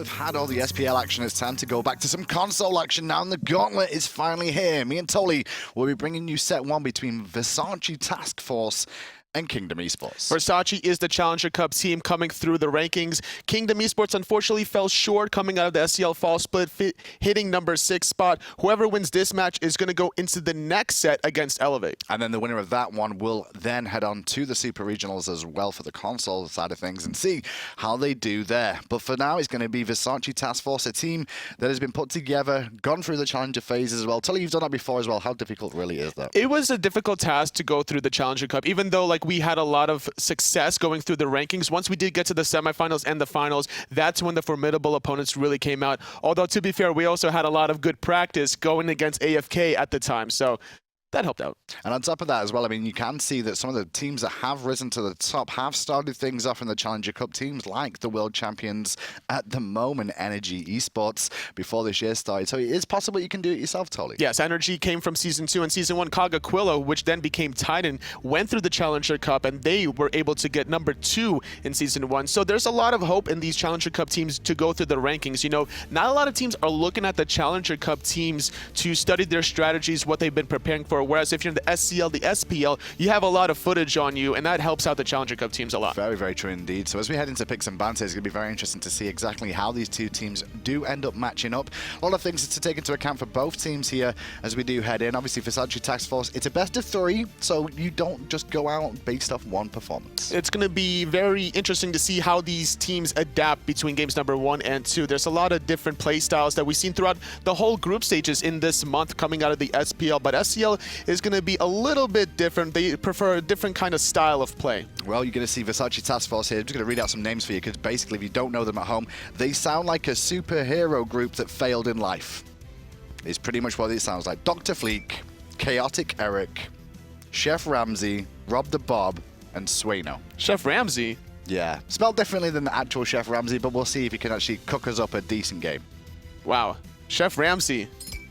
we've had all the SPL action. It's time to go back to some console action now, and the Gauntlet is finally here. Me and Tolly will be bringing you set one between Versace Taskforce and Kingdom Esports. Versace is the Challenger Cup team coming through the rankings. Kingdom Esports unfortunately fell short coming out of the SCL fall split, hitting number 6 spot. Whoever wins this match is going to go into the next set against Elevate. And then the winner of that one will then head on to the Super Regionals as well for the console side of things and see how they do there. But for now, it's going to be Versace Taskforce, a team that has been put together, gone through the Challenger phase as well. Tell you've done that before as well. How difficult really is that? It was a difficult task to go through the Challenger Cup, even though we had a lot of success going through the rankings. Once we did get to the semifinals and the finals, that's when the formidable opponents really came out. Although, to be fair, we also had a lot of good practice going against AFK at the time, so that helped out. And on top of that as well, I mean, you can see that some of the teams that have risen to the top have started things off in the Challenger Cup teams, like the world champions at the moment, Energy Esports, before this year started. So it is possible you can do it yourself, Tolly. Yes, Energy came from Season 2 and Season 1. Kagaquillo, which then became Titan, went through the Challenger Cup, and they were able to get number 2 in Season 1. So there's a lot of hope in these Challenger Cup teams to go through the rankings. You know, not a lot of teams are looking at the Challenger Cup teams to study their strategies, what they've been preparing for. Whereas if you're in the SCL, the SPL, you have a lot of footage on you, and that helps out the Challenger Cup teams a lot. Very, very true indeed. So as we head into picks and banters, it's going to be very interesting to see exactly how these two teams do end up matching up. A lot of things to take into account for both teams here as we do head in. Obviously, Versace Taskforce, it's a best of 3, so you don't just go out based off one performance. It's going to be very interesting to see how these teams adapt between games number 1 and 2. There's a lot of different play styles that we've seen throughout the whole group stages in this month coming out of the SPL, but SCL is going to be a little bit different. They prefer a different kind of style of play. Well, you're going to see Versace Taskforce here. I'm just going to read out some names for you because basically, if you don't know them at home, they sound like a superhero group that failed in life. It's pretty much what it sounds like. Dr. Flik, Chaotic Eric, Chef Ramsey, Rob the Bob, and Sueno. Chef Ramsey? Yeah, spelled differently than the actual Chef Ramsey, but we'll see if he can actually cook us up a decent game. Wow, Chef Ramsey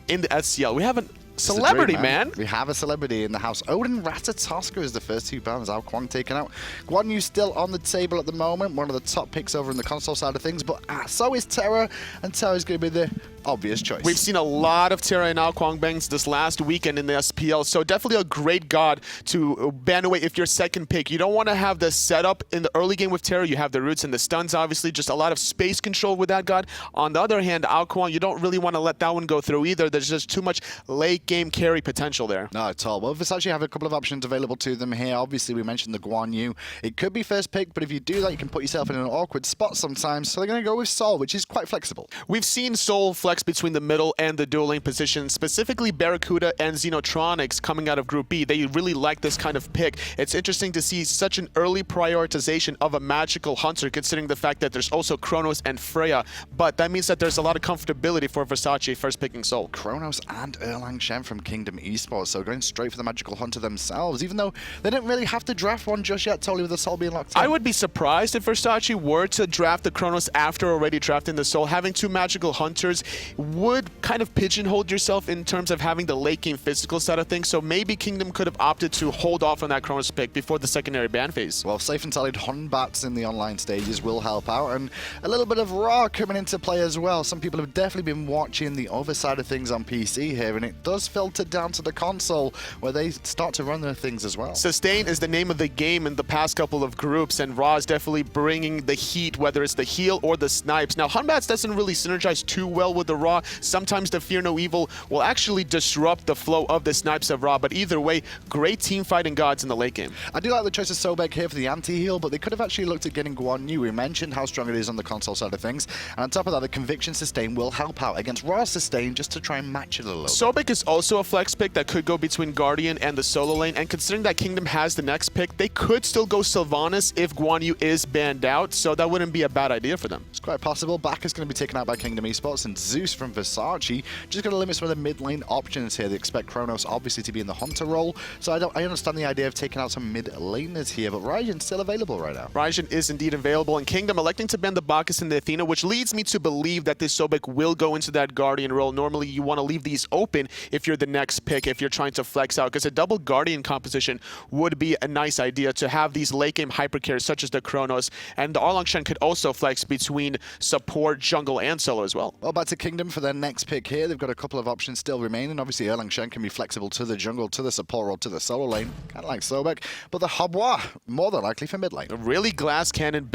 in the SCL. We have a celebrity, man. We have a celebrity in the house. Odin Ratatoska is the first 2 bans. Ao Kwang taken out. Guan Yu still on the table at the moment. One of the top picks over in the console side of things. But so is Terra. And Terra is going to be the obvious choice. We've seen a lot of Terra and Ao Kwang bangs this last weekend in the SPL. So definitely a great god to ban away if you're second pick. You don't want to have the setup in the early game with Terra. You have the roots and the stuns, obviously. Just a lot of space control with that god. On the other hand, Ao Kwang, you don't really want to let that one go through either. There's just too much late game carry potential there. Not at all. Well, Versace have a couple of options available to them here. Obviously, we mentioned the Guan Yu. It could be first pick, but if you do that, you can put yourself in an awkward spot sometimes. So they're going to go with Sol, which is quite flexible. We've seen Sol flex between the middle and the dual lane position, specifically Barracuda and Xenotronics coming out of Group B. They really like this kind of pick. It's interesting to see such an early prioritization of a magical hunter, considering the fact that there's also Chronos and Freya, but that means that there's a lot of comfortability for Versace first picking Sol. Chronos and Erlang Shen from Kingdom Esports, so going straight for the magical hunter themselves, even though they didn't really have to draft one just yet, totally with the Sol being locked in. I would be surprised if Versace were to draft the Chronos after already drafting the Sol. Having 2 magical hunters would kind of pigeonhole yourself in terms of having the late game physical side of things, so maybe Kingdom could have opted to hold off on that Chronos pick before the secondary ban phase. Well, safe and solid Batz in the online stages will help out, and a little bit of Raw coming into play as well. Some people have definitely been watching the other side of things on PC here, and it does filter down to the console where they start to run their things as well. Sustain is the name of the game in the past couple of groups, and Raw is definitely bringing the heat, whether it's the heal or the snipes. Now, Batz doesn't really synergize too well with the Raw. Sometimes the Fear No Evil will actually disrupt the flow of the snipes of Raw, but either way, great team fighting gods in the late game. I do like the choice of Sobek here for the anti-heal, but they could have actually looked at getting Guan Yu. We mentioned how strong it is on the console side of things, and on top of that, the Conviction Sustain will help out against Raw Sustain just to try and match it a little bit. Sobek is also a flex pick that could go between Guardian and the solo lane, and considering that Kingdom has the next pick, they could still go Sylvanas if Guan Yu is banned out, so that wouldn't be a bad idea for them. It's quite possible. Back is going to be taken out by Kingdom Esports, and Zeus from Versace just going to limit some of the mid lane options here. They expect Chronos obviously to be in the hunter role, so I understand the idea of taking out some mid laners here, but Raijin's still available right now. Raijin is indeed available, and Kingdom electing to ban the Bacchus and the Athena, which leads me to believe that this Sobek will go into that Guardian role. Normally, you want to leave these open if if you're the next pick, if you're trying to flex out, because a double Guardian composition would be a nice idea to have these late game hypercarries such as the Chronos, and the Erlang Shen could also flex between support, jungle, and solo as well. Well, back to Kingdom for their next pick here. They've got a couple of options still remaining. Obviously, Erlang Shen can be flexible to the jungle, to the support, or to the solo lane, kind of like Sobek, but the Habois, more than likely for mid lane. A really glass cannon,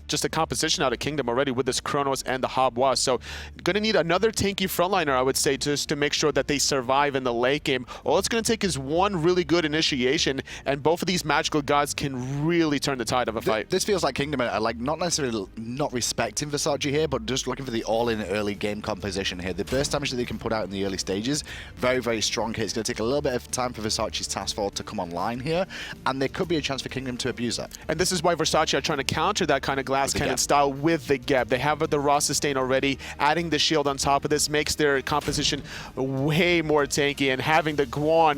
just a composition out of Kingdom already with this Chronos and the Habois, so going to need another tanky frontliner, I would say, just to make sure that they survive in the late game. All it's going to take is one really good initiation, and both of these magical gods can really turn the tide of a fight. This feels like Kingdom are like not necessarily not respecting Versace here, but just looking for the all-in early game composition here. The burst damage that they can put out in the early stages, very, very strong here. It's going to take a little bit of time for Versace's Taskforce to come online here, and there could be a chance for Kingdom to abuse that. And this is why Versace are trying to counter that kind of glass cannon style with the Geb. They have the raw sustain already. Adding the shield on top of this makes their composition way more tanky, and having the Guan,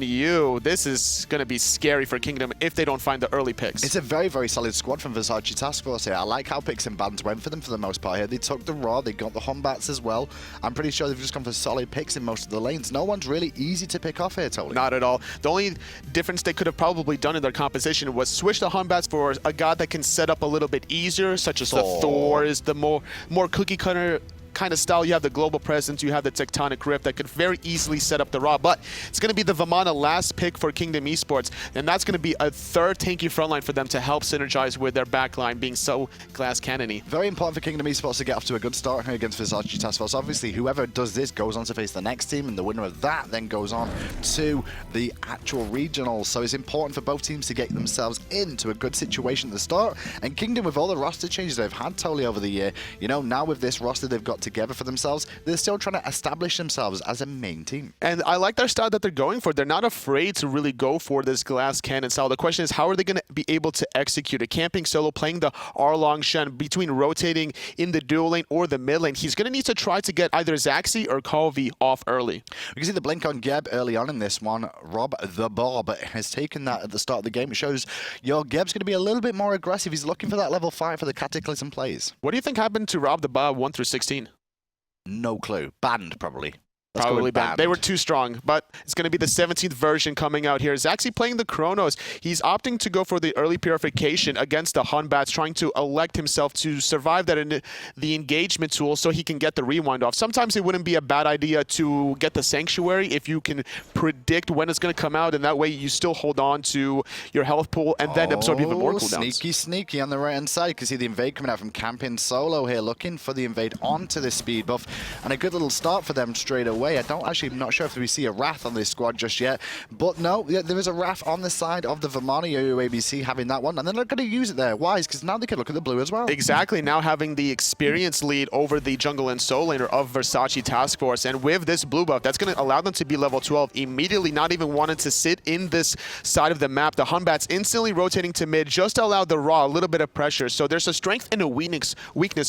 this is going to be scary for Kingdom if they don't find the early picks. It's a very, very solid squad from Versace Taskforce here. I like how picks and bans went for them for the most part here. They took the raw, they got the Batz as well. I'm pretty sure they've just gone for solid picks in most of the lanes. No one's really easy to pick off here, totally. Not at all. The only difference they could have probably done in their composition was switch the Batz for a god that can set up a little bit easier, such as the Thors, the more cookie cutter kind of style. You have the global presence, you have the tectonic rift that could very easily set up the raw, but it's going to be the Vamana last pick for Kingdom Esports, and that's going to be a third tanky frontline for them to help synergize with their backline being so glass cannony. Very important for Kingdom Esports to get off to a good start here against Versace Taskforce. Obviously, whoever does this goes on to face the next team, and the winner of that then goes on to the actual regionals. So it's important for both teams to get themselves into a good situation at the start, and Kingdom, with all the roster changes they've had totally over the year, you know, now with this roster they've got together for themselves, they're still trying to establish themselves as a main team. And I like their style that they're going for. They're not afraid to really go for this glass cannon style. The question is, how are they going to be able to execute it? Camping solo, playing the Erlang Shen, between rotating in the dual lane or the mid lane, he's going to need to try to get either Zachsy or Coviiii off early. We can see the blink on Geb early on in this one. Rob the Bob has taken that at the start of the game. It shows your Geb's going to be a little bit more aggressive. He's looking for that level 5 for the Cataclysm plays. What do you think happened to Rob the Bob 1 through 16? No clue. Banned, probably. Probably banned. They were too strong, but it's going to be the 17th version coming out here. Zachsy playing the Chronos. He's opting to go for the early purification against the Batz, trying to elect himself to survive that in the engagement tool so he can get the rewind off. Sometimes it wouldn't be a bad idea to get the Sanctuary if you can predict when it's going to come out, and that way you still hold on to your health pool and then absorb even more cooldowns. Sneaky on the right-hand side. You can see the invade coming out from camping solo here, looking for the invade onto the speed buff, and a good little start for them straight away. I'm not sure if we see a Wrath on this squad just yet, but no, there is a Wrath on the side of the Vamana, yoyoabc having that one, and then they're going to use it there. Why? Because now they can look at the blue as well. Exactly, now having the experience lead over the jungle and soul laner of Versace Taskforce, and with this blue buff, that's going to allow them to be level 12 immediately, not even wanting to sit in this side of the map. The Batz instantly rotating to mid just to allow the raw a little bit of pressure, so there's a strength and a weakness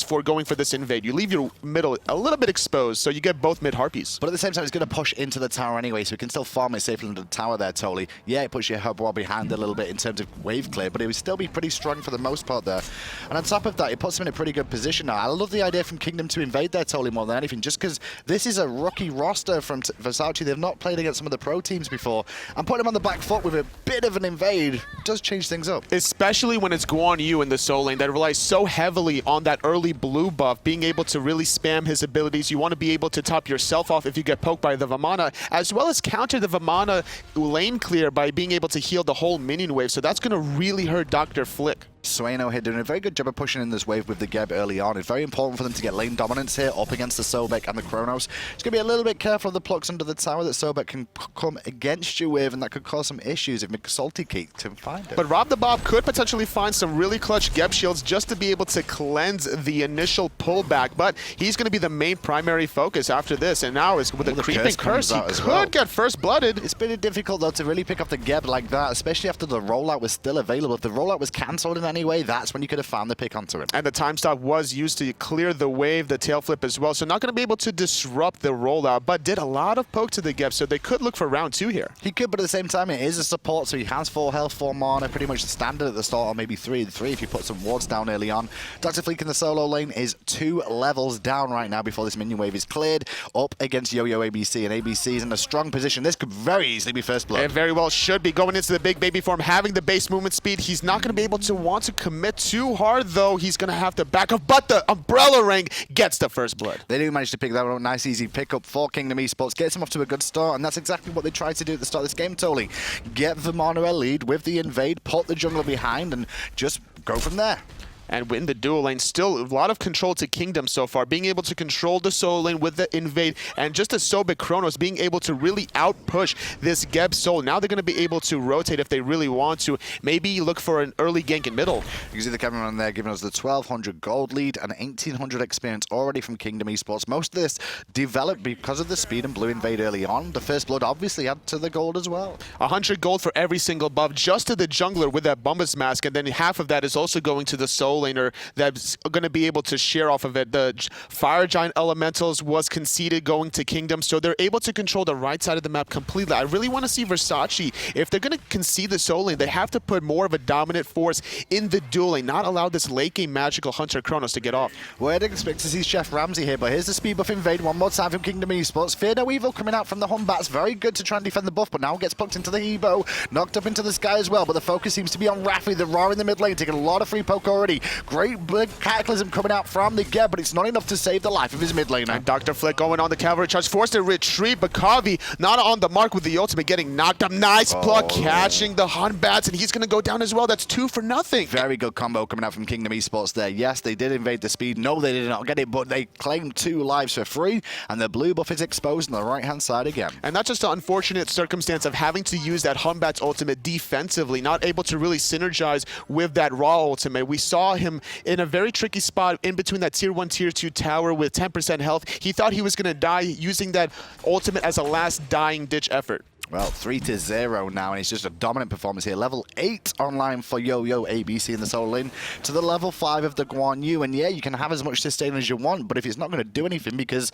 for going for this invade. You leave your middle a little bit exposed, so you get both mid harpies. But at the same time, it's going to push into the tower anyway, so we can still farm it safely into the tower there, totally. Yeah, it puts your Habois behind a little bit in terms of wave clear, but it would still be pretty strong for the most part there. And on top of that, it puts them in a pretty good position now. I love the idea from Kingdom to invade there, totally, more than anything, just because this is a rookie roster from Versace. They've not played against some of the pro teams before, and putting them on the back foot with a bit of an invade does change things up. Especially when it's Guan in the soul lane that relies so heavily on that early blue buff, being able to really spam his abilities. You want to be able to top yourself off if you get poked by the Vamana, as well as counter the Vamana lane clear by being able to heal the whole minion wave. So that's going to really hurt Dr. Flik. Sueno here doing a very good job of pushing in this wave with the Geb early on. It's very important for them to get lane dominance here up against the Sobek and the Chronos. It's going to be a little bit careful of the plucks under the tower that Sobek can come against you with, and that could cause some issues if McSaltyCakes can find it. But Rob the Bob could potentially find some really clutch Geb shields just to be able to cleanse the initial pullback, but he's going to be the main primary focus after this, and now is with a creeping curse, he could get first blooded. It's been difficult though to really pick up the Geb like that, especially after the rollout was still available. If the rollout was cancelled in any anyway, that's when you could have found the pick onto him. And the time stop was used to clear the wave, the tail flip as well. So not going to be able to disrupt the rollout, but did a lot of poke to the Geb, so they could look for round 2 here. He could, but at the same time, it is a support, so he has 4 health, 4 mana, pretty much the standard at the start, or maybe 3 if you put some wards down early on. Dr. Flik in the solo lane is 2 levels down right now before this minion wave is cleared, up against yoyoabc, and ABC is in a strong position. This could very easily be first blood. It very well should be going into the big baby form, having the base movement speed. He's not going to be able to want to commit too hard, though. He's going to have to back up, but the umbrella ring gets the first blood. They do manage to pick that up. Nice, easy pickup for Kingdom Esports. Gets him off to a good start, and that's exactly what they tried to do at the start of this game, Tolly. Get Vamana a lead with the invade, put the jungler behind, and just go from there. And in the dual lane, still a lot of control to Kingdom so far, being able to control the solo lane with the invade, and just a Sobek Chronos being able to really out-push this Geb soul. Now they're going to be able to rotate if they really want to. Maybe look for an early gank in middle. You can see the cameraman there giving us the 1,200 gold lead and 1,800 experience already from Kingdom Esports. Most of this developed because of the speed and blue invade early on. The first blood obviously added to the gold as well. 100 gold for every single buff, just to the jungler with that Bombus Mask, and then half of that is also going to the soul laner that's going to be able to share off of it. The Fire Giant Elementals was conceded going to Kingdom, so they're able to control the right side of the map completely. I really want to see Versace, if they're going to concede the soul lane, they have to put more of a dominant force in the duel lane, not allow this late game magical Hunter Chronos to get off. Well, I'd expect to see Chef Ramsey here, but here's the speed buff invade one more time from Kingdom Esports. Fear No Evil coming out from the Batz, very good to try and defend the buff, but now gets plucked into the Hebo, knocked up into the sky as well, but the focus seems to be on Rafee, the Raw in the mid lane, taking a lot of free poke already. Great big cataclysm coming out from the Geb, but it's not enough to save the life of his mid laner. And Dr. Flik going on the cavalry charge, forced to retreat, but Coviiii not on the mark with the ultimate, getting knocked up. Nice pluck, catching the Batz, and he's going to go down as well. That's 2 for nothing. Very good combo coming out from Kingdom Esports there. Yes, they did invade the speed. No, they did not get it, but they claimed 2 lives for free, and the blue buff is exposed on the right-hand side again. And that's just an unfortunate circumstance of having to use that Batz ultimate defensively, not able to really synergize with that Raw ultimate. We saw him in a very tricky spot in between that tier 1, tier 2 tower with 10% health. He thought he was going to die, using that ultimate as a last dying ditch effort. Well, 3-0 now, and it's just a dominant performance here. Level 8 online for yoyoabc in the solo lane to the level 5 of the Guan. And yeah, you can have as much sustain as you want, but if it's not going to do anything because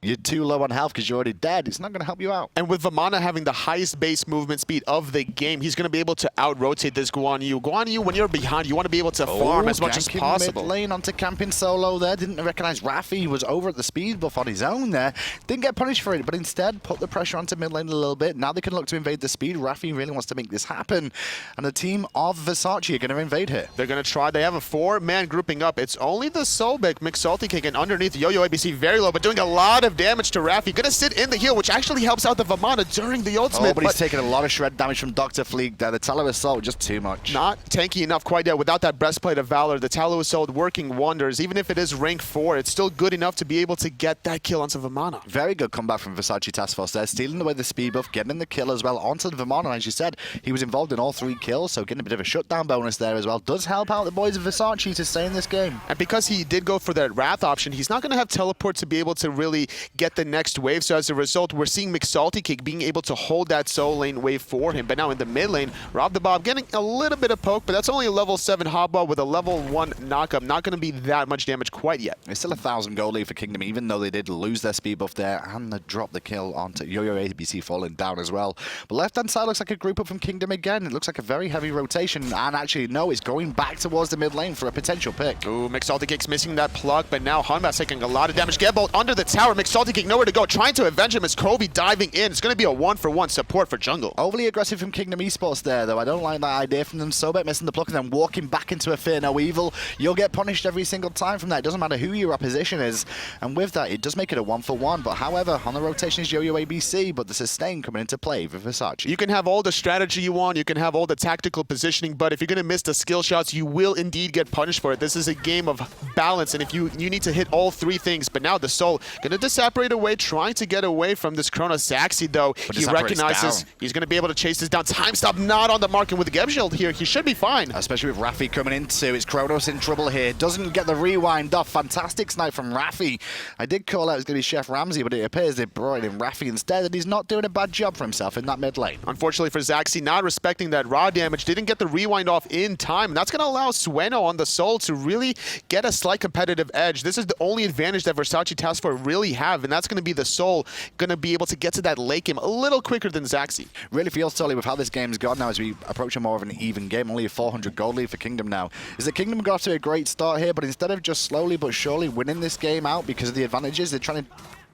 you're too low on health because you're already dead, it's not going to help you out. And with Vamana having the highest base movement speed of the game, he's going to be able to out-rotate this Guan Yu. Guan Yu, when you're behind, you want to be able to farm as much as possible. Mid lane onto camping solo there. Didn't recognize Rafee. He was over at the speed buff on his own there. Didn't get punished for it, but instead put the pressure onto mid lane a little bit. Now they can look to invade the speed. Rafee really wants to make this happen. And the team of Versace are going to invade here. They're going to try. They have a 4-man grouping up. It's only the Sobek, McSaltyCakes, and underneath yoyoabc very low, but doing a lot of damage to Rafee. Going to sit in the heal, which actually helps out the Vamana during the ultimate. Oh, but he's taking a lot of shred damage from Dr. Flik there. The Tallow Assault, just too much. Not tanky enough quite yet. Without that Breastplate of Valor, the Tallow Assault working wonders. Even if it is rank 4, it's still good enough to be able to get that kill onto Vamana. Very good comeback from Versace Taskforce there, stealing away the speed buff, getting the kill as well onto the Vamana. As you said, he was involved in all 3 kills, so getting a bit of a shutdown bonus there as well. Does help out the boys of Versace to stay in this game. And because he did go for that Wrath option, he's not going to have teleport to be able to really get the next wave. So as a result, we're seeing McSaltyCakes being able to hold that soul lane wave for him. But now in the mid lane, Rob the Bob getting a little bit of poke, but that's only a level 7 hotbar with a level 1 knockup. Not going to be that much damage quite yet. It's still 1,000 gold lead for Kingdom, even though they did lose their speed buff there, and they dropped the kill onto yoyoabc falling down as well. But left-hand side looks like a group up from Kingdom again. It looks like a very heavy rotation, and actually, no, it's going back towards the mid lane for a potential pick. Ooh, McSaltyCakes missing that pluck, but now Hanbat's taking a lot of damage. Getbolt under the tower, McSaltyCakes nowhere to go, trying to avenge him as Coviiii diving in. It's going to be a 1-for-1 support for jungle. Overly aggressive from Kingdom Esports there, though. I don't like that idea from them. Sobek missing the pluck and then walking back into a Fear No Evil. You'll get punished every single time from that. It doesn't matter who your opposition is. And with that, it does make it a 1-for-1. But however, on the rotation is yoyoabc, but the sustain coming into play for Versace. You can have all the strategy you want, you can have all the tactical positioning, but if you're going to miss the skill shots, you will indeed get punished for it. This is a game of balance, and if you need to hit all 3 things. But now the Soul going to separate away, trying to get away from this Chronos. Zachsy, though, he recognizes he's going to be able to chase this down. Time stop not on the mark, and with the Geb Shield here, he should be fine. Especially with Rafee coming into, it's Chronos in trouble here. Doesn't get the rewind off. Fantastic snipe from Rafee. I did call out it's going to be Chef Ramsey, but it appears they brought in Rafee instead, and he's not doing a bad job for himself in that mid lane. Unfortunately for Zachsy, not respecting that raw damage, didn't get the rewind off in time, and that's going to allow Sueno on the Soul to really get a slight competitive edge. This is the only advantage that Versace Taskforce really have, and that's going to be the Soul going to be able to get to that late game a little quicker than Zachsy. Really feels solely with how this game's gone now as we approach a more of an even game. Only a 400 gold lead for Kingdom now. Is that Kingdom got off to a great start here, but instead of just slowly but surely winning this game out because of the advantages, they're trying to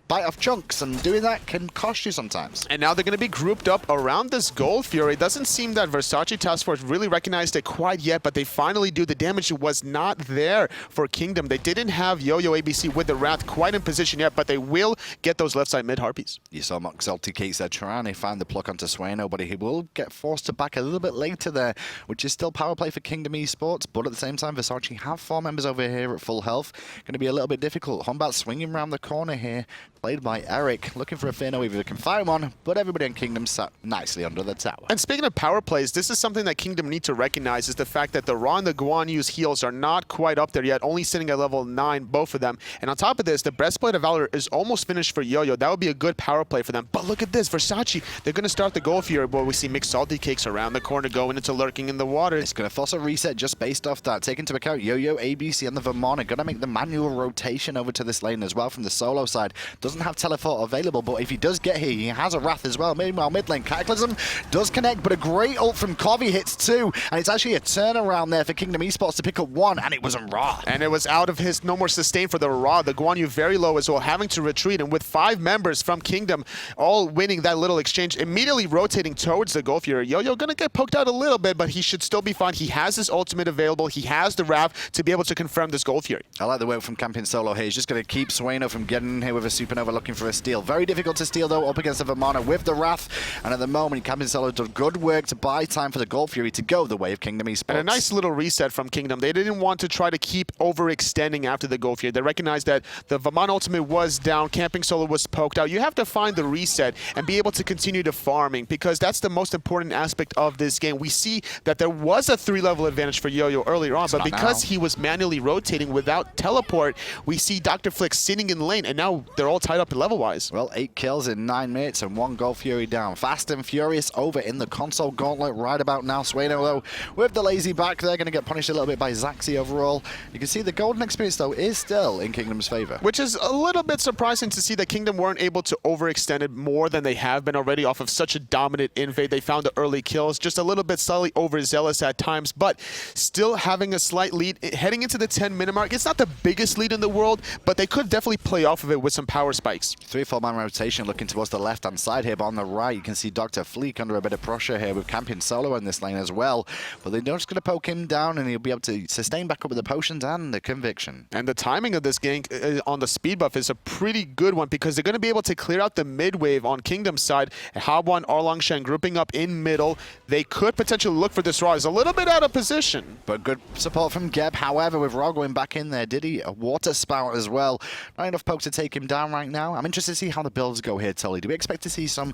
bite off chunks, and doing that can cost you sometimes. And now they're going to be grouped up around this Gold Fury. It doesn't seem that Versace Taskforce really recognized it quite yet, but they finally do. The damage was not there for Kingdom. They didn't have yoyoabc with the Wrath quite in position yet, but they will get those left side mid Harpies. You saw McSaltyCakes there trying to find the pluck onto Sueno, but he will get forced to back a little bit later there, which is still power play for Kingdom Esports, but at the same time, Versace have 4 members over here at full health. Going to be a little bit difficult. Hombat swinging around the corner here, played by Eric, looking for a Fino if they can find one, but everybody in Kingdom sat nicely under the tower. And speaking of power plays, this is something that Kingdom need to recognize, is the fact that the Ra and the Guan use heals are not quite up there yet, only sitting at level 9, both of them. And on top of this, the Breastplate of Valor is almost finished for Yo-Yo. That would be a good power play for them. But look at this, Versace, they're going to start the Gold Fury, where we see McSaltyCakes around the corner going into lurking in the water. It's going to force a reset just based off that. Take into account yoyoabc and the Vamana. Going to make the manual rotation over to this lane as well from the solo side. Doesn't have teleport available, but if he does get here, he has a Wrath as well. Meanwhile, mid lane, Cataclysm does connect, but a great ult from Coviiii hits 2, and it's actually a turnaround there for Kingdom Esports to pick up 1, and it wasn't Ra. And it was out of his no more sustain for the Ra. The Guan Yu very low as well, having to retreat, and with 5 members from Kingdom all winning that little exchange, immediately rotating towards the Gold Fury. Yo-Yo gonna get poked out a little bit, but he should still be fine. He has his ultimate available. He has the Wrath to be able to confirm this Gold Fury. I like the work from camping solo here. He's just going to keep Sueno from getting in here with a Supernova looking for a steal. Very difficult to steal though, up against the Vamana with the Wrath, and at the moment camping solo does good work to buy time for the Gold Fury to go the way of Kingdom Esports. And a nice little reset from Kingdom. They didn't want to try to keep overextending after the Gold Fury. They recognized that the Vamana ultimate was down, camping solo was poked out. You have to find the reset and be able to continue to farming, because that's the most important aspect of this game. We see that there was a 3-level advantage for Yo-Yo earlier on, but because he was manually rotating without teleport, we see Dr. Flik sitting in lane, and now they're all tied up level-wise. Well, 8 kills in 9 minutes and 1 Gold Fury down. Fast and furious over in the console gauntlet right about now. Sueno, though, with the lazy back, they're going to get punished a little bit by Zachsy overall. You can see the golden experience, though, is still in Kingdom's favor. Which is a little bit surprising to see that Kingdom weren't able to overextend it more than they have been already off of such a dominant invade. They found the early kills, just a little bit slightly overzealous at times, but still having a slight lead. Heading into the 10-minute mark, it's not the biggest lead in the world, but they could definitely play off of it with some power spikes. 3-4 man rotation looking towards the left-hand side here, but on the right, you can see Dr. Flik under a bit of pressure here with camping solo in this lane as well. But they're just going to poke him down, and he'll be able to sustain back up with the potions and the conviction. And the timing of this gank on the speed buff is a pretty good one, because they're going to be able to clear out the mid wave on Kingdom's side. Habuan, Erlang, Shen grouping up in middle. They could potentially look for this Ra. He's a little bit out of position. But good support from Geb. However, with Ra going back in there, did he? A water spout as well. Not enough poke to take him down right now. I'm interested to see how the builds go here, Tully. Do we expect to see some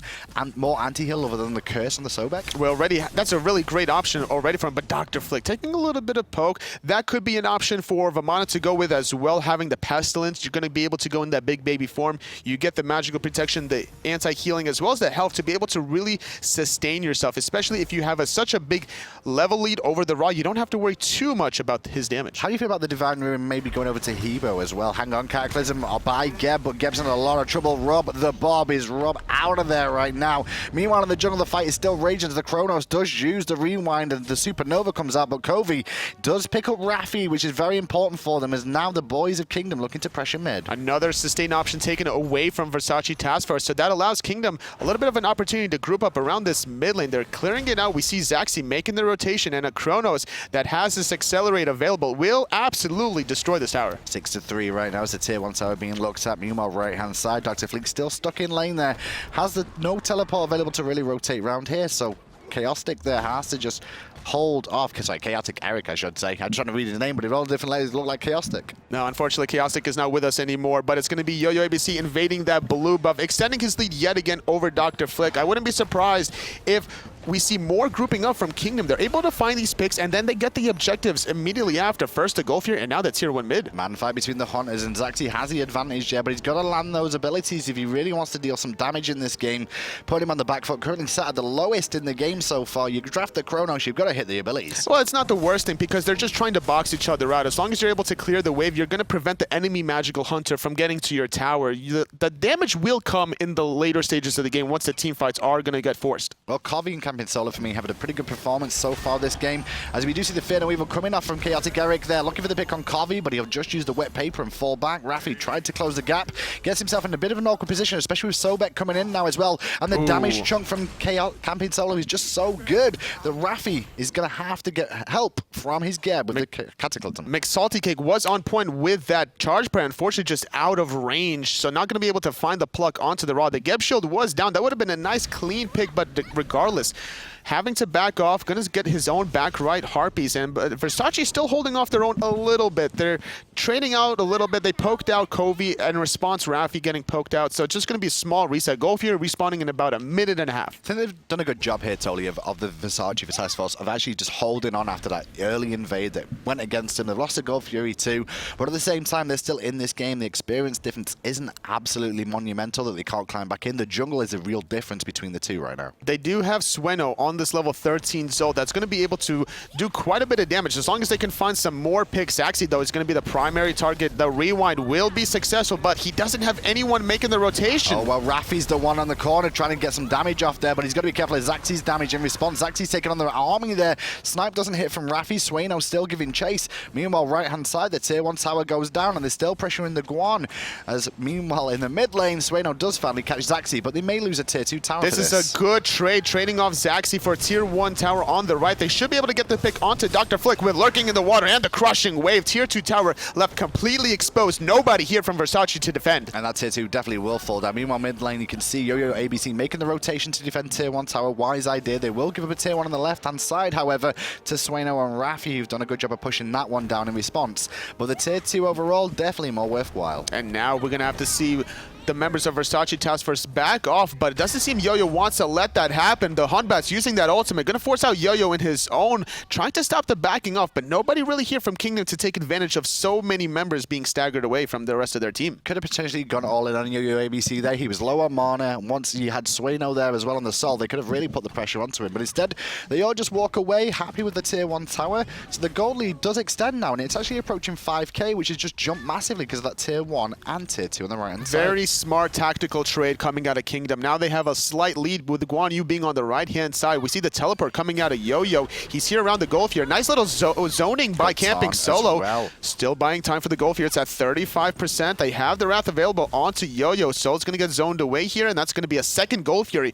more anti-heal other than the curse on the Sobek? Well, already, that's a really great option already from him, but Dr. Flik taking a little bit of poke. That could be an option for Vamana to go with as well, having the Pestilence. You're going to be able to go in that big baby form. You get the magical protection, the anti-healing, as well as the health to be able to really sustain yourself, especially if you have such a big level lead over the Ra. You don't have to worry too much about his damage. How do you feel about the Divine Ruin maybe going over to Hebo as well? Hang on, Cataclysm by Geb, but Geb's in a lot of trouble. Rob the Bob is Rob out of there right now. Meanwhile, in the jungle, the fight is still raging as the Chronos does use the rewind and the Supernova comes out, but Coviiii does pick up Rafee, which is very important for them, as now the boys of Kingdom looking to pressure mid. Another sustain option taken away from Versace Taskforce, so that allows Kingdom a little bit of an opportunity to group up around this mid lane. They're clearing it out. We see Zachsy making the rotation, and a Chronos that has this accelerate available will absolutely destroy this tower. 6-3 right now as the tier 1 tower being looked at. Meanwhile, right hand side, Dr. Flik still stuck in lane there. Has no teleport available to really rotate around here, so Chaotic there has to just hold off. Sorry, Chaotic Eric, I should say. I'm trying to read his name, but in all different layers, it look like Chaotic. No, unfortunately, Chaotic is not with us anymore, but it's going to be yoyoabc invading that blue buff, extending his lead yet again over Dr. Flik. I wouldn't be surprised if we see more grouping up from Kingdom. They're able to find these picks, and then they get the objectives immediately after. First the Golf here, and now the tier 1 mid. Man fight between the Hunters, and Zachsy has the advantage there, but he's got to land those abilities if he really wants to deal some damage in this game. Put him on the back foot, currently sat at the lowest in the game so far. You draft the Chronos, you've got to hit the abilities. Well, it's not the worst thing, because they're just trying to box each other out. As long as you're able to clear the wave, you're going to prevent the enemy magical hunter from getting to your tower. The damage will come in the later stages of the game once the team fights are going to get forced. Well, Coviiii and Camping Solo for me have a pretty good performance so far this game, as we do see the Fear No Evil coming off from Chaotic Eric there, looking for the pick on Coviiii, but he'll just use the wet paper and fall back. Rafee tried to close the gap, gets himself in a bit of an awkward position, especially with Sobek coming in now as well, and the damage chunk from Camping Solo is just so good that Rafee is going to have to get help from his Geb with the Cataclysm. McSaltyCake was on point with that charge prayer, unfortunately just out of range, so not going to be able to find the pluck onto the Raw. The Geb shield was down. That would have been a nice clean pick, but regardless, having to back off, going to get his own back right Harpies, and Versace still holding off their own a little bit. They're trading out a little bit. They poked out Coviiii, and in response, Rafee getting poked out, so it's just going to be a small reset. Golf here respawning in about a minute and a half. I think they've done a good job here, Toli, of the Versace Taskforce of actually just holding on after that early invade that went against them. They've lost to Golf Fury too, but at the same time, they're still in this game. The experience difference isn't absolutely monumental that they can't climb back in. The jungle is a real difference between the two right now. They do have Sueno on this level 13 Zolt that's going to be able to do quite a bit of damage. As long as they can find some more picks. Zachsy, though, is going to be the primary target. The rewind will be successful, but he doesn't have anyone making the rotation. Oh, well, Rafee's the one on the corner trying to get some damage off there, but he's got to be careful of Zachsy's damage in response. Zachsy's taking on the army there. Snipe doesn't hit from Rafee. Sueno still giving chase. Meanwhile, right-hand side, the tier 1 tower goes down, and they're still pressuring the Guan. As meanwhile, in the mid lane, Sueno does finally catch Zachsy, but they may lose a tier 2 tower This is a good trade, trading off Zachsy for tier 1 tower on the right. They should be able to get the pick onto Dr. Flik with lurking in the water and the crushing wave. Tier 2 tower left completely exposed. Nobody here from Versace to defend. And that tier 2 definitely will fall down. Meanwhile, mid lane, you can see yoyoabc making the rotation to defend tier 1 tower. Wise idea. They will give up a tier 1 on the left-hand side, however, to Sueno and Rafee, who've done a good job of pushing that one down in response. But the tier 2 overall, definitely more worthwhile. And now we're going to have to see the members of Versace Taskforce back off, but it doesn't seem Yoyo wants to let that happen. The Batz using that ultimate, going to force out Yoyo in his own, trying to stop the backing off, but nobody really here from Kingdom to take advantage of so many members being staggered away from the rest of their team. Could have potentially gone all in on yoyoabc there. He was low on mana, and once you had Sueno there as well on the Sol, they could have really put the pressure onto him, but instead, they all just walk away, happy with the tier 1 tower. So the gold lead does extend now, and it's actually approaching 5k, which has just jumped massively because of that tier 1 and tier 2 on the right-hand side. Very smart tactical trade coming out of Kingdom. Now they have a slight lead with Guan Yu being on the right-hand side. We see the teleport coming out of Yoyo. He's here around the Golf here. Nice little zoning by Camping Solo. Well. Still buying time for the Golf here. It's at 35%. They have the Wrath available onto Yoyo. So it's going to get zoned away here, and that's going to be a second Golf Fury.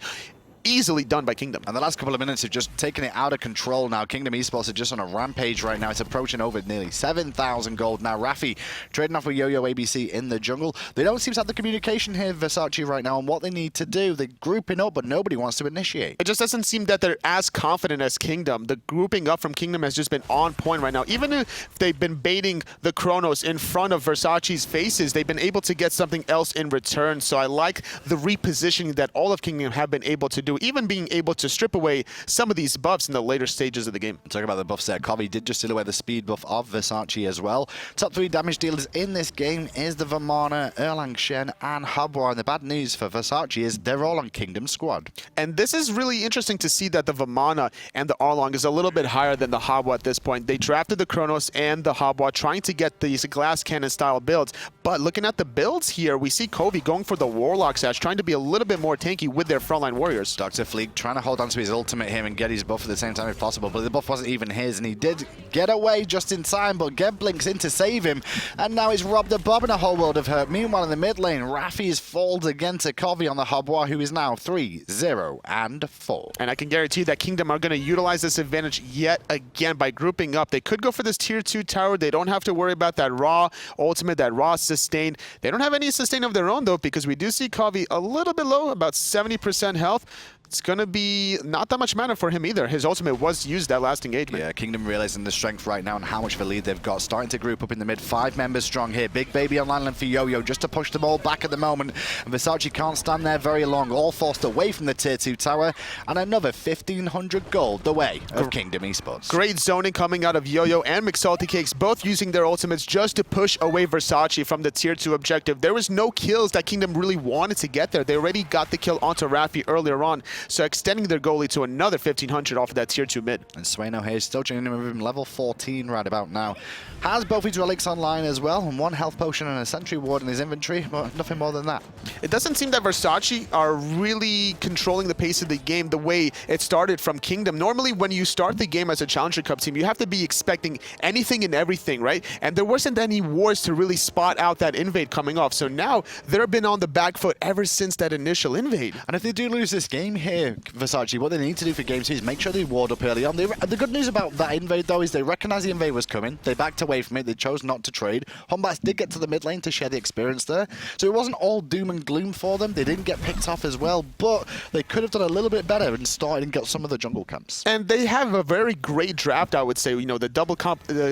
Easily done by Kingdom. And the last couple of minutes have just taken it out of control now. Kingdom Esports are just on a rampage right now. It's approaching over nearly 7,000 gold now. Rafee trading off with yoyoabc in the jungle. They don't seem to have the communication here, Versace, right now, on what they need to do. They're grouping up, but nobody wants to initiate. It just doesn't seem that they're as confident as Kingdom. The grouping up from Kingdom has just been on point right now. Even if they've been baiting the Chronos in front of Versace's faces, they've been able to get something else in return. So I like the repositioning that all of Kingdom have been able to do, even being able to strip away some of these buffs in the later stages of the game. Talking about the buffs there, Coviiii did just steal away the speed buff of Versace as well. Top 3 damage dealers in this game is the Vamana, Erlang, Shen, and Habwa. And the bad news for Versace is they're all on Kingdom squad. And this is really interesting to see that the Vamana and the Erlang is a little bit higher than the Habwa at this point. They drafted the Chronos and the Habwa trying to get these glass cannon style builds. But looking at the builds here, we see Coviiii going for the Warlock Sash, trying to be a little bit more tanky with their frontline warriors. Dr. Flik trying to hold on to his ultimate here and get his buff at the same time if possible, but the buff wasn't even his, and he did get away just in time, but Geb blinks in to save him, and now he's robbed a Bob in a whole world of hurt. Meanwhile, in the mid lane, Rafee is folded again to Coviiii on the Habwa, who is now 3-0-4. And I can guarantee that Kingdom are going to utilize this advantage yet again by grouping up. They could go for this tier 2 tower. They don't have to worry about that raw ultimate, that raw sustain. They don't have any sustain of their own, though, because we do see Coviiii a little bit low, about 70% health. it's going to be not that much mana for him either. His ultimate was used that last engagement. Yeah, Kingdom realizing the strength right now and how much of a lead they've got. Starting to group up in the mid. 5 members strong here. Big Baby on land for Yo-Yo just to push them all back at the moment. And Versace can't stand there very long. All forced away from the tier 2 tower. And another 1,500 gold the way of Kingdom Esports. Great zoning coming out of Yo-Yo and McSaltyCakes, both using their ultimates just to push away Versace from the tier 2 objective. There was no kills that Kingdom really wanted to get there. They already got the kill onto Rafee earlier on, so extending their goalie to another 1,500 off of that tier 2 mid. And Sueno here is still joining with him, level 14 right about now. Has both his relics online as well, and 1 health potion and a sentry ward in his inventory, but nothing more than that. It doesn't seem that Versace are really controlling the pace of the game the way it started from Kingdom. Normally, when you start the game as a Challenger Cup team, you have to be expecting anything and everything, right? And there wasn't any wars to really spot out that invade coming off. So now they've been on the back foot ever since that initial invade. And if they do lose this game here, Versace, what they need to do for game 2 is make sure they ward up early on. The good news about that invade, though, is they recognize the invade was coming. They backed away from it. They chose not to trade. Batz did get to the mid lane to share the experience there. So it wasn't all doom and gloom for them. They didn't get picked off as well, but they could have done a little bit better and started and got some of the jungle camps. And they have a very great draft, I would say. You know, the double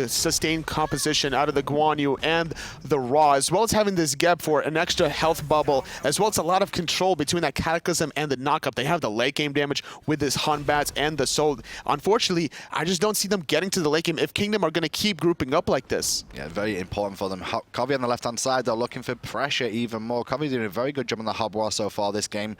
sustained composition out of the Guan and the Raw, as well as having this gap for an extra health bubble, as well as a lot of control between that Cataclysm and the knockup. They have the late game damage with this Batz and the Soul. Unfortunately, I just don't see them getting to the late game if Kingdom are going to keep grouping up like this. Yeah, very important for them. Coviiii on the left-hand side, they're looking for pressure even more. Coviiii doing a very good job on the hub war so far this game.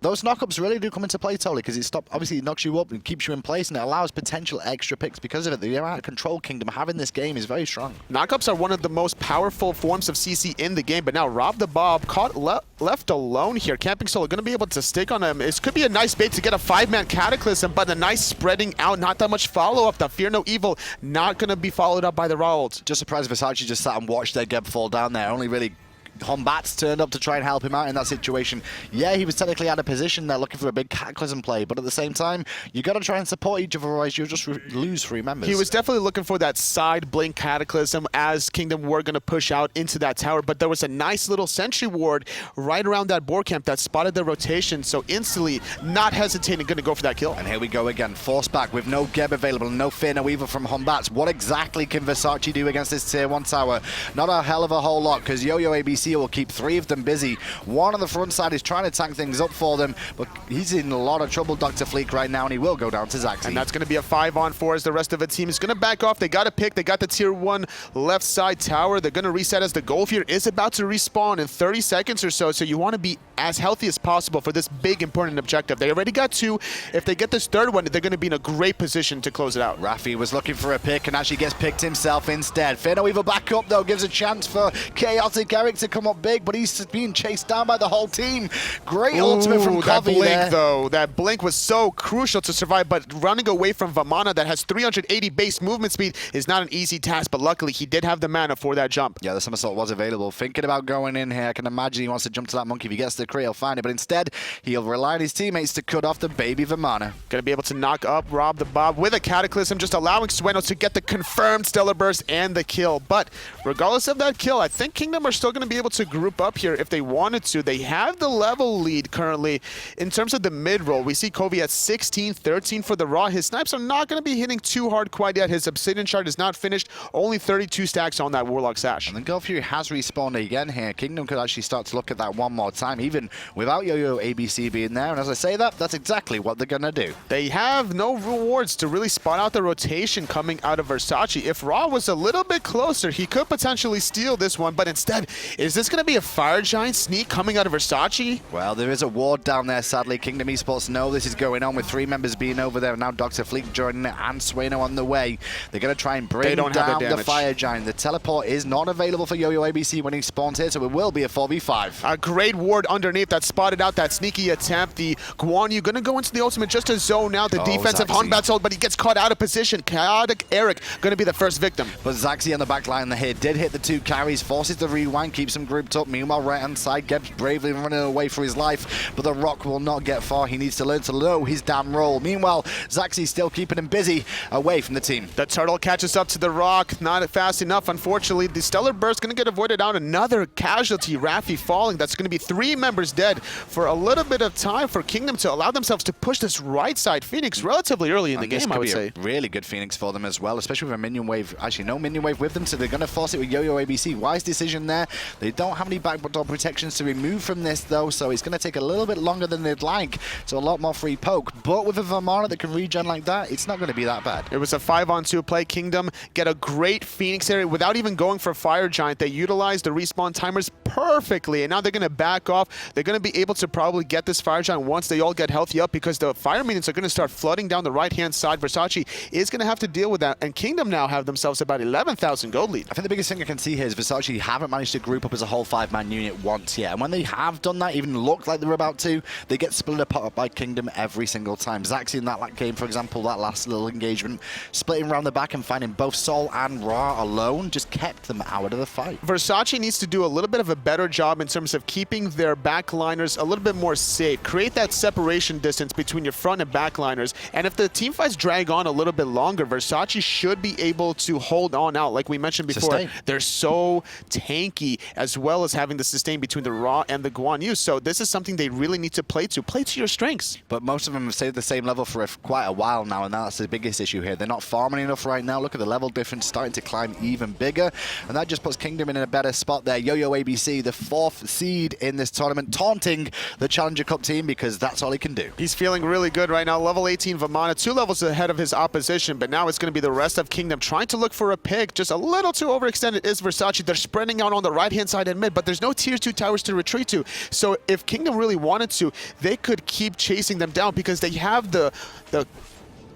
Those knockups really do come into play, totally, because obviously it knocks you up and keeps you in place, and it allows potential extra picks because of it. The amount of control Kingdom have in this game is very strong. Knockups are one of the most powerful forms of CC in the game, but now Rob the Bob caught left alone here. Camping Solo going to be able to stick on him. This could be a nice bait to get a 5-man Cataclysm, but a nice spreading out, not that much follow-up. The Fear No Evil not going to be followed up by the Raw ult. Just surprised Versace just sat and watched their Geb fall down there. Only really Batz turned up to try and help him out in that situation. Yeah, he was technically out of position there looking for a big Cataclysm play, but at the same time, you got to try and support each other, otherwise you'll just lose 3 members. He was definitely looking for that side blink Cataclysm as Kingdom were going to push out into that tower, but there was a nice little sentry ward right around that board camp that spotted the rotation, so instantly, not hesitating, going to go for that kill. And here we go again, forced back with no Geb available, no Fear No Evil from Batz. What exactly can Versace do against this tier 1 tower? Not a hell of a whole lot, because yoyoabc will keep 3 of them busy. 1 on the front side is trying to tank things up for them, but he's in a lot of trouble, Dr. Flik, right now, and he will go down to Zachsy. And that's going to be a 5-on-4 as the rest of the team is going to back off. They got a pick. They got the tier 1 left side tower. They're going to reset as the goal here is about to respawn in 30 seconds or so, so you want to be as healthy as possible for this big, important objective. They already got 2. If they get this 3rd one, they're going to be in a great position to close it out. Rafee was looking for a pick and actually gets picked himself instead. Fear No Evil back up, though, gives a chance for Chaotic Eric to come up big, but he's being chased down by the whole team. Great ultimate from Coviiii that blink, there. though. That blink was so crucial to survive, but running away from Vamana that has 380 base movement speed is not an easy task, but luckily he did have the mana for that jump. Yeah, the somersault was available. Thinking about going in here, I can imagine he wants to jump to that monkey. If he gets the crit, he'll find it, but instead, he'll rely on his teammates to cut off the baby Vamana. Gonna be able to knock up Rob the Bob with a Cataclysm, just allowing Sueno to get the confirmed Stellar Burst and the kill. But regardless of that kill, I think Kingdom are still gonna be able to group up here if they wanted to. They have the level lead currently in terms of the mid-roll. We see Coviiii at 16, 13 for the Raw. His snipes are not going to be hitting too hard quite yet. His Obsidian Shard is not finished. Only 32 stacks on that Warlock Sash. And then Fury has respawned again here. Kingdom could actually start to look at that one more time, even without yoyoabc being there. And as I say that, that's exactly what they're going to do. They have no rewards to really spot out the rotation coming out of Versace. If Raw was a little bit closer, he could potentially steal this one. But instead, is this going to be a Fire Giant sneak coming out of Versace? Well, there is a ward down there, sadly. Kingdom Esports know this is going on with 3 members being over there. Now Dr. Flik joining it and Sueno on the way. They're going to try and bring down the Fire Giant. The teleport is not available for yoyoabc when he spawns here, so it will be a 4v5. A great ward underneath that spotted out that sneaky attempt. The Guan going to go into the ultimate just to zone out the defensive Batz ult, but he gets caught out of position. Chaotic Eric going to be the first victim. But Zachsy on the back line here did hit the 2 carries, forces the rewind, keeps him them grouped up. Meanwhile, right-hand side, Geb's bravely running away for his life, but the Rock will not get far. He needs to learn to know his damn role. Meanwhile, Zachsy still keeping him busy away from the team. The Turtle catches up to the Rock, not fast enough, unfortunately. The Stellar Burst going to get avoided out. Another casualty, Rafee falling. That's going to be 3 members dead for a little bit of time for Kingdom to allow themselves to push this right side Phoenix relatively early in the game, I would say. Really good Phoenix for them as well, especially with a minion wave. Actually, no minion wave with them, so they're going to force it with yoyoabc. Wise decision there. They don't have any backdoor protections to remove from this, though, so it's going to take a little bit longer than they'd like, so a lot more free poke. But with a Vamana that can regen like that, it's not going to be that bad. It was a 5-on-2 play. Kingdom get a great Phoenix area without even going for Fire Giant. They utilized the respawn timers perfectly, and now they're going to back off. They're going to be able to probably get this Fire Giant once they all get healthy up, because the Fire Minions are going to start flooding down the right-hand side. Versace is going to have to deal with that, and Kingdom now have themselves about 11,000 gold lead. I think the biggest thing I can see here is Versace haven't managed to group up as a whole 5-man unit once yet, and when they have done that, even look like they're about to, they get split apart by Kingdom every single time. Zachsy in that game, for example, that last little engagement, splitting around the back and finding both Sol and Ra alone just kept them out of the fight. Versace needs to do a little bit of a better job in terms of keeping their backliners a little bit more safe. Create that separation distance between your front and backliners, and if the team fights drag on a little bit longer, Versace should be able to hold on out. Like we mentioned before, Sustain. They're so tanky, as well as having the sustain between the Ra and the Guan Yu. So this is something they really need to play to. Play to your strengths. But most of them have stayed at the same level for quite a while now, and that's the biggest issue here. They're not farming enough right now. Look at the level difference starting to climb even bigger, and that just puts Kingdom in a better spot there. yoyoabc, the 4th seed in this tournament, taunting the Challenger Cup team because that's all he can do. He's feeling really good right now. Level 18 Vamana, 2 levels ahead of his opposition, but now it's going to be the rest of Kingdom trying to look for a pick. Just a little too overextended is Versace. They're spreading out on the right-hand side and mid, but there's no tier 2 towers to retreat to. So if Kingdom really wanted to, they could keep chasing them down because they have the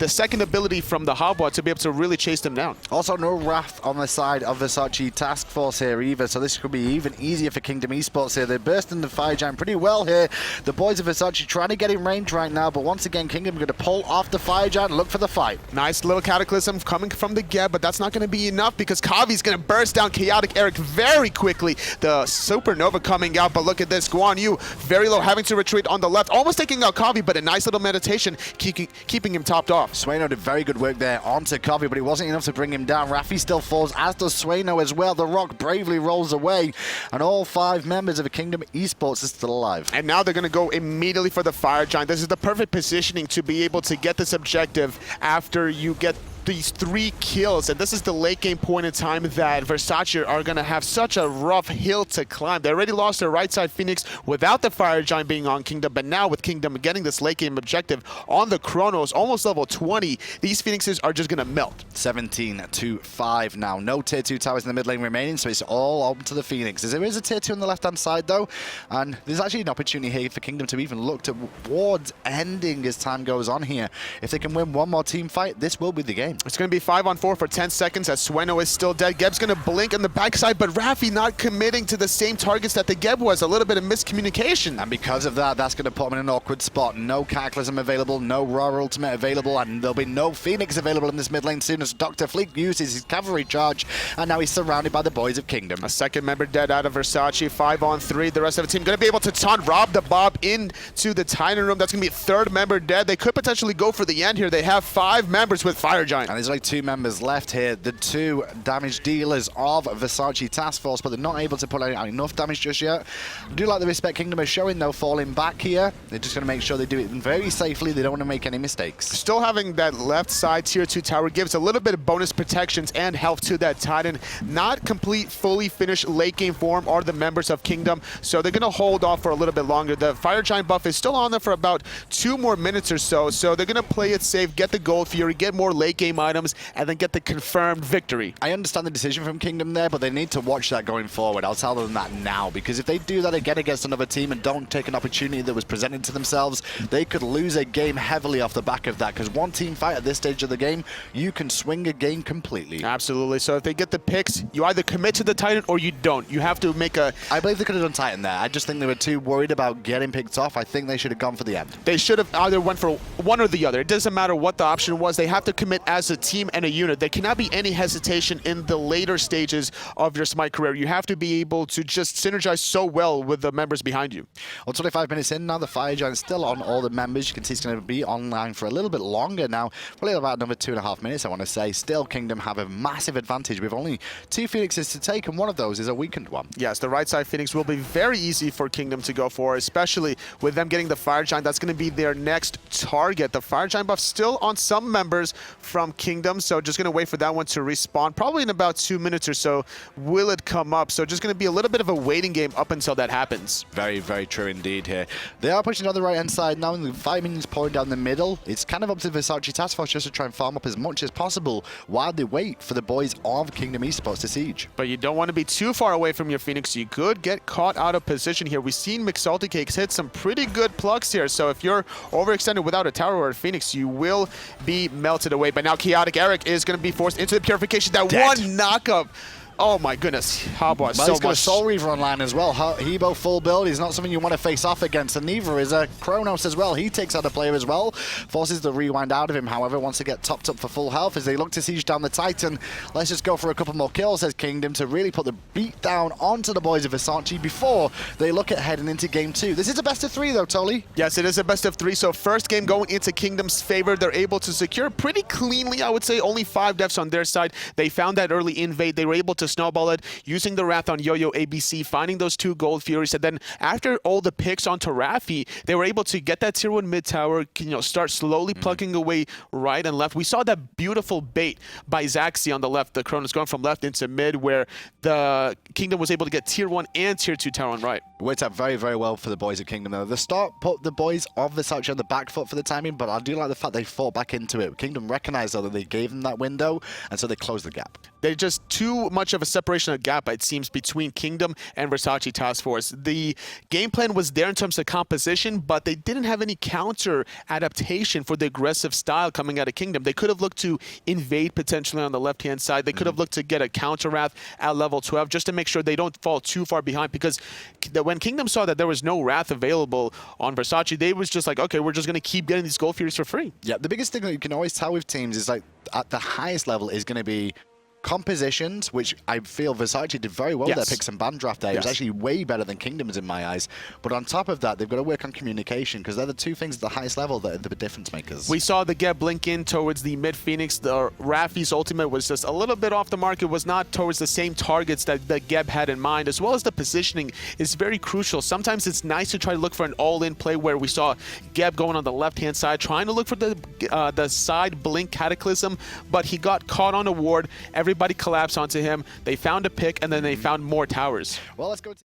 second ability from the Habwa to be able to really chase them down. Also, no Wrath on the side of Versace Taskforce here either, so this could be even easier for Kingdom Esports here. They're bursting the Fire Giant pretty well here. The boys of Versace trying to get in range right now, but once again, Kingdom going to pull off the Fire Giant and look for the fight. Nice little Cataclysm coming from the Geb, but that's not going to be enough because Coviii's going to burst down Chaotic Eric very quickly. The Supernova coming out, but look at this. Guan Yu very low, having to retreat on the left, almost taking out Coviiii, but a nice little meditation keeping him topped off. Sueno did very good work there onto Coviiii, but it wasn't enough to bring him down. Rafee still falls, as does Sueno as well. The Rock bravely rolls away, and all 5 members of Kingdom Esports are still alive. And now they're going to go immediately for the Fire Giant. This is the perfect positioning to be able to get this objective after you get these 3 kills, and this is the late game point in time that Versace are going to have such a rough hill to climb. They already lost their right side Phoenix without the Fire Giant being on Kingdom, but now with Kingdom getting this late game objective on the Chronos, almost level 20, these Phoenixes are just going to melt. 17-5 now. No tier 2 towers in the mid lane remaining, so it's all on to the Phoenixes. There is a tier 2 on the left-hand side, though, and there's actually an opportunity here for Kingdom to even look towards ending as time goes on here. If they can win one more team fight, this will be the game. It's going to be 5-on-4 for 10 seconds as Sueno is still dead. Geb's going to blink on the backside, but Rafee not committing to the same targets that the Geb was. A little bit of miscommunication. And because of that, that's going to put him in an awkward spot. No Cataclysm available, no Raw Ultimate available, and there'll be no Phoenix available in this mid lane soon as Dr. Flik uses his cavalry charge, and now he's surrounded by the boys of Kingdom. A second member dead out of Versace, 5-on-3. The rest of the team going to be able to taunt Rob the Bob into the Titan Room. That's going to be a 3rd member dead. They could potentially go for the end here. They have 5 members with Fire Giant. And there's like 2 members left here, the 2 damage dealers of Versace Taskforce, but they're not able to put out enough damage just yet. I do like the respect Kingdom is showing, though, falling back here. They're just going to make sure they do it very safely. They don't want to make any mistakes. Still having that left side tier 2 tower gives a little bit of bonus protections and health to that Titan. Not complete, fully finished late game form are the members of Kingdom, so they're going to hold off for a little bit longer. The Fire Giant buff is still on them for about 2 more minutes or so they're going to play it safe, get the Gold Fury, get more late game items, and then get the confirmed victory. I understand the decision from Kingdom there, but they need to watch that going forward. I'll tell them that now, because if they do that again against another team and don't take an opportunity that was presented to themselves, they could lose a game heavily off the back of that, because one team fight at this stage of the game, you can swing a game completely. Absolutely. So if they get the picks, you either commit to the Titan or you don't. You have to make a... I believe they could have done Titan there. I just think they were too worried about getting picked off. I think they should have gone for the end. They should have either went for one or the other. It doesn't matter what the option was. They have to commit as a team and a unit. There cannot be any hesitation in the later stages of your Smite career. You have to be able to just synergize so well with the members behind you. Well, 25 minutes in now, the Fire Giant's still on all the members. You can see it's going to be online for a little bit longer now, probably about another 2.5 minutes, I want to say. Still, Kingdom have a massive advantage with only 2 Phoenixes to take, and one of those is a weakened one. Yes, the right side Phoenix will be very easy for Kingdom to go for, especially with them getting the Fire Giant. That's going to be their next target. The Fire Giant buff still on some members from Kingdom, so just going to wait for that one to respawn. Probably in about 2 minutes or so will it come up. So just going to be a little bit of a waiting game up until that happens. Very, very true indeed here. They are pushing on the right-hand side now, and the 5 minions pouring down the middle. It's kind of up to Versace Taskforce just to try and farm up as much as possible while they wait for the boys of Kingdom Esports to siege. But you don't want to be too far away from your Phoenix. You could get caught out of position here. We've seen McSaltyCakes hit some pretty good plugs here, so if you're overextended without a tower or a Phoenix, you will be melted away. But now Chaotic Eric is going to be forced into the purification. That one knockup. Oh my goodness, Habwa, Well, so he's got much. a Soul Reaver online as well. Hebo full build is not something you want to face off against, and neither is Chronos as well. He takes out a player as well, forces the rewind out of him, however, wants to get topped up for full health as they look to siege down the Titan. Let's just go for a couple more kills, says Kingdom, to really put the beat down onto the boys of Versace before they look at heading into game 2. This is a best of 3 though, Toli. Yes, it is a best of 3, so first game going into Kingdom's favor. They're able to secure pretty cleanly, I would say. Only 5 deaths on their side. They found that early invade. They were able to snowball it, using the Wrath on yoyoabc, finding those 2 gold Furies, and then after all the picks onto Rafee, they were able to get that tier 1 mid tower, start slowly plugging away right and left. We saw that beautiful bait by Zachsy on the left, the Chronos going from left into mid, where the Kingdom was able to get tier 1 and tier 2 tower on right. Worked out very, very well for the boys of Kingdom though. The start put the boys of Versace on the back foot for the timing, but I do like the fact they fought back into it. Kingdom recognized though that they gave them that window, and so they closed the gap. There's just too much of a separation of gap, it seems, between Kingdom and Versace Taskforce. The game plan was there in terms of composition, but they didn't have any counter adaptation for the aggressive style coming out of Kingdom. They could have looked to invade potentially on the left-hand side. They could have looked to get a counter Wrath at level 12 just to make sure they don't fall too far behind, because when Kingdom saw that there was no Wrath available on Versace, they was just like, okay, we're just going to keep getting these Gold Furies for free. Yeah, the biggest thing that you can always tell with teams is like at the highest level is going to be compositions, which I feel Versace did very well with their picks and ban draft there. It was actually way better than Kingdom's in my eyes. But on top of that, they've got to work on communication, because they're the 2 things at the highest level that are the difference makers. We saw the Geb blink in towards the mid Phoenix. The Rafee's ultimate was just a little bit off the mark. It was not towards the same targets that the Geb had in mind, as well as the positioning is very crucial. Sometimes it's nice to try to look for an all-in play, where we saw Geb going on the left-hand side, trying to look for the side blink Cataclysm, but he got caught on a ward. Everybody collapsed onto him. They found a pick, and then they found more towers. Well, let's go to